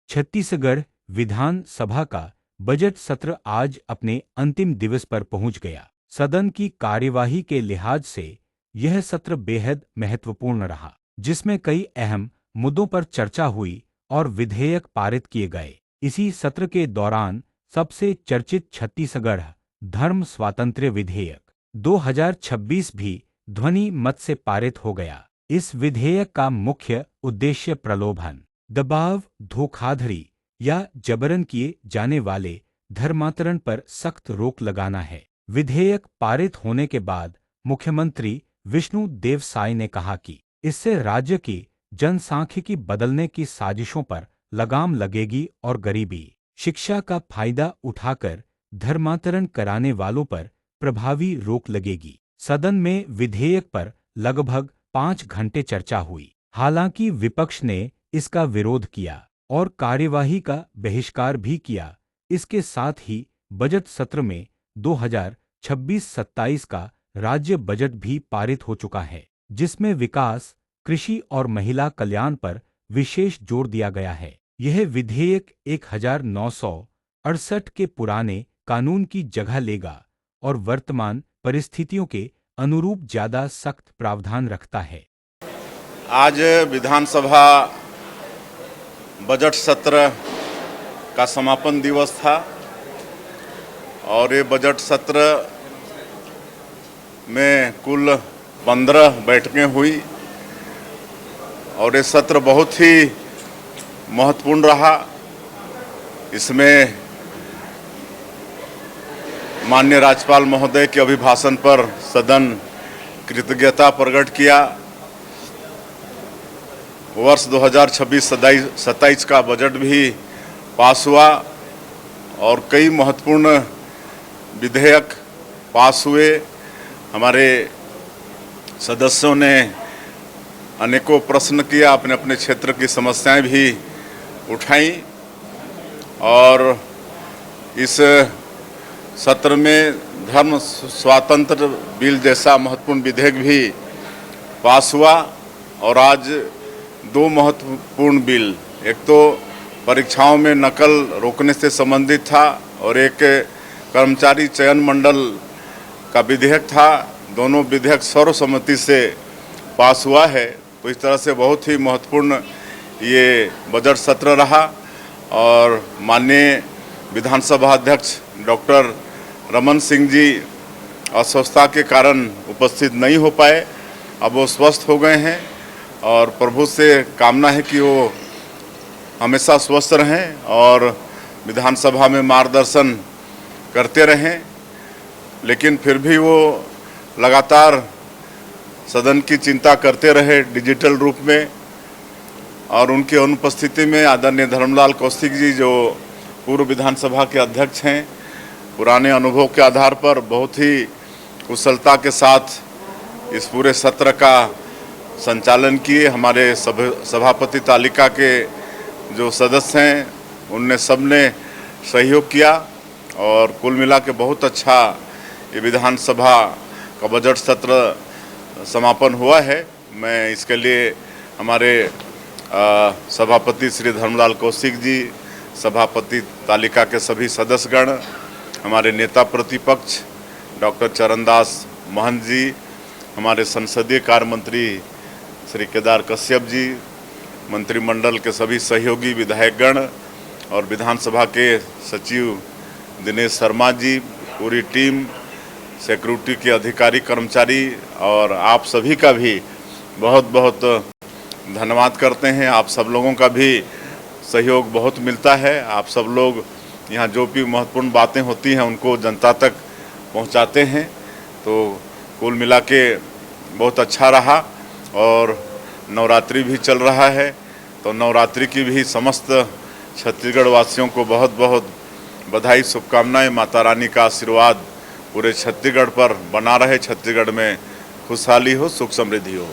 छत्तीसगढ़ विधानसभा का बजट सत्र आज अपने अंतिम दिवस पर पहुंच गया। सदन की कार्यवाही के लिहाज से यह सत्र बेहद महत्वपूर्ण रहा, जिसमें कई अहम मुद्दों पर चर्चा हुई और विधेयक पारित किए गए। इसी सत्र के दौरान सबसे चर्चित छत्तीसगढ़ धर्म स्वातंत्र्य विधेयक 2026 भी ध्वनि मत से पारित हो गया। इस विधेयक का मुख्य उद्देश्य प्रलोभन, दबाव, धोखाधड़ी या जबरन किए जाने वाले धर्मांतरण पर सख्त रोक लगाना है। विधेयक पारित होने के बाद मुख्यमंत्री विष्णु देव साय ने कहा कि इससे राज्य की जनसांख्यिकी बदलने की साजिशों पर लगाम लगेगी और गरीबी, शिक्षा का फायदा उठाकर धर्मांतरण कराने वालों पर प्रभावी रोक लगेगी। सदन में विधेयक पर लगभग 5 घंटे चर्चा हुई। हालांकि विपक्ष ने इसका विरोध किया और कार्यवाही का बहिष्कार भी किया। इसके साथ ही बजट सत्र में 2026-27 का राज्य बजट भी पारित हो चुका है, जिसमें विकास, कृषि और महिला कल्याण पर विशेष जोर दिया गया है। यह विधेयक 1968 के पुराने कानून की जगह लेगा और वर्तमान परिस्थितियों के अनुरूप ज्यादा सख्त प्रावधान रखता है। आज विधानसभा बजट सत्र का समापन दिवस था और ये बजट सत्र में कुल 15 बैठकें हुई और ये सत्र बहुत ही महत्वपूर्ण रहा। इसमें माननीय राज्यपाल महोदय के अभिभाषण पर सदन कृतज्ञता प्रकट किया। वर्ष 2026-27 का बजट भी पास हुआ और कई महत्वपूर्ण विधेयक पास हुए। हमारे सदस्यों ने अनेकों प्रश्न किया, अपने अपने क्षेत्र की समस्याएं भी उठाई और इस सत्र में धर्म स्वातंत्र्य बिल जैसा महत्वपूर्ण विधेयक भी पास हुआ। और आज 2 महत्वपूर्ण बिल, एक तो परीक्षाओं में नकल रोकने से संबंधित था और एक कर्मचारी चयन मंडल का विधेयक था। दोनों विधेयक सर्वसम्मति से पास हुआ है। तो इस तरह से बहुत ही महत्वपूर्ण ये बजट सत्र रहा और माननीय विधानसभा अध्यक्ष डॉक्टर रमन सिंह जी अस्वस्थता के कारण उपस्थित नहीं हो पाए। अब वो स्वस्थ हो गए हैं और प्रभु से कामना है कि वो हमेशा स्वस्थ रहें और विधानसभा में मार्गदर्शन करते रहें। लेकिन फिर भी वो लगातार सदन की चिंता करते रहे डिजिटल रूप में और उनकी अनुपस्थिति में आदरणीय धर्मलाल कौशिक जी, जो पूर्व विधानसभा के अध्यक्ष हैं, पुराने अनुभव के आधार पर बहुत ही कुशलता के साथ इस पूरे सत्र का संचालन किए। हमारे सभापति तालिका के जो सदस्य हैं उनने सबने सहयोग किया और कुल मिला के बहुत अच्छा ये विधानसभा का बजट सत्र समापन हुआ है। मैं इसके लिए हमारे सभापति श्री धर्मलाल कौशिक जी, सभापति तालिका के सभी सदस्यगण, हमारे नेता प्रतिपक्ष डॉक्टर चरणदास महंत जी, हमारे संसदीय कार्य मंत्री श्री केदार कश्यप जी, मंत्रिमंडल के सभी सहयोगी विधायकगण और विधानसभा के सचिव दिनेश शर्मा जी, पूरी टीम, सिक्योरिटी के अधिकारी कर्मचारी और आप सभी का भी बहुत बहुत धन्यवाद करते हैं। आप सब लोगों का भी सहयोग बहुत मिलता है। आप सब लोग यहाँ जो भी महत्वपूर्ण बातें होती हैं उनको जनता तक पहुँचाते हैं। तो कुल मिला के बहुत अच्छा रहा और नवरात्रि भी चल रहा है। तो नवरात्रि की भी समस्त छत्तीसगढ़ वासियों को बहुत बहुत बधाई, शुभकामनाएं। माता रानी का आशीर्वाद पूरे छत्तीसगढ़ पर बना रहे, छत्तीसगढ़ में खुशहाली हो, सुख समृद्धि हो।